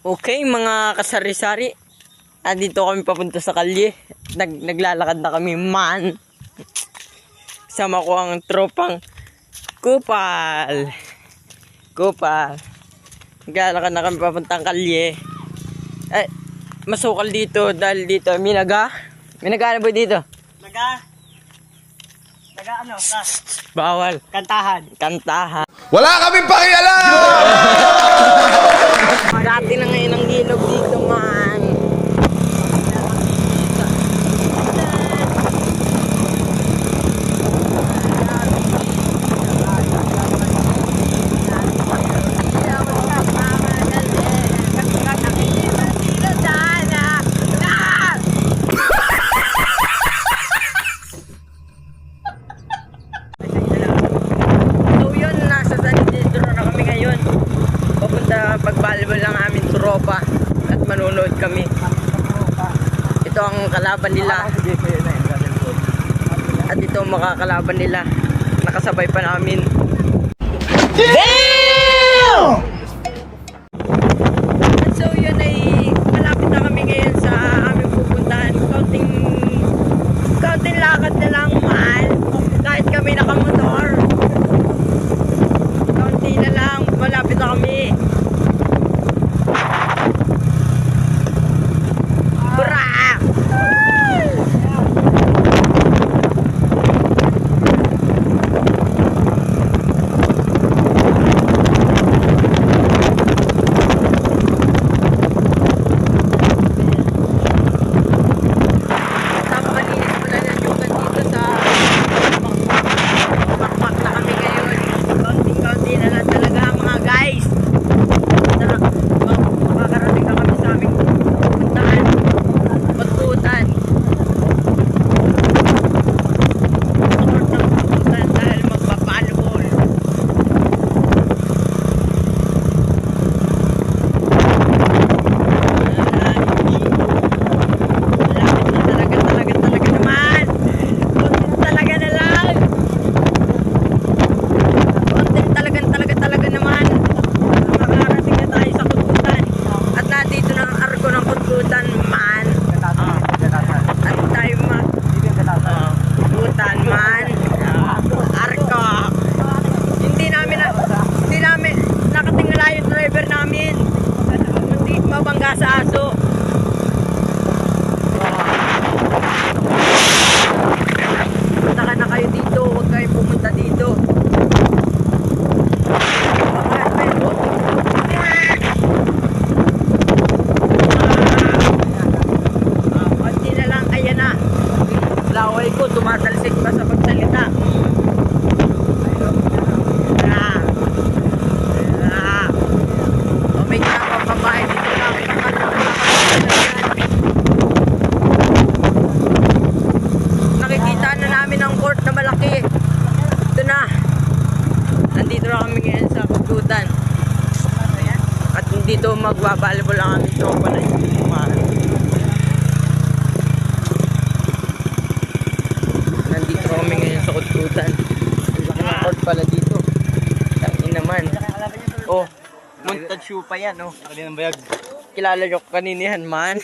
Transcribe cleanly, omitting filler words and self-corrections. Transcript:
Okay mga kasari-sari, dito kami papunta sa kalye. Naglalakad na kami man. Sama ko ang tropang Kupal. Naglalakad na kami papuntang kalye. Masukal dito dahil dito minaga na ba dito? Naga ano? Bawal. Kantahan. Wala kaming pakialam! Dati na ngayon ang ilog dito man. Pag-volleyball lang aming tropa at manonood kami. Ito ang kalaban nila. At ito ang makakalaban nila. Nakasabay pa namin. Damn! So yun ay malapit na kami ngayon sa aming pupuntahan. Kaunting lakad na lang man. Kahit kami nakamotor. Kaunti na lang. Malapit na kami. Mabangga sa aso. Punta ka na kayo dito, huwag kayo pumunta dito. Konti na lang, ayan na. Laway ko, tumatalsik pa sa pagsalita. May kapang babae dito lang. Nakikita na namin ang court na malaki. Ito na. Nandito na kami ngayon sa Kututan. At dito magbabalibol lang kami tropa na yung nandito kami ngayon sa Kututan. Laki ng court pala dito. Tangin naman. Oh, Montague pa yan, oh. Kanina ng bayag. Kilala nyo kanina yan, man.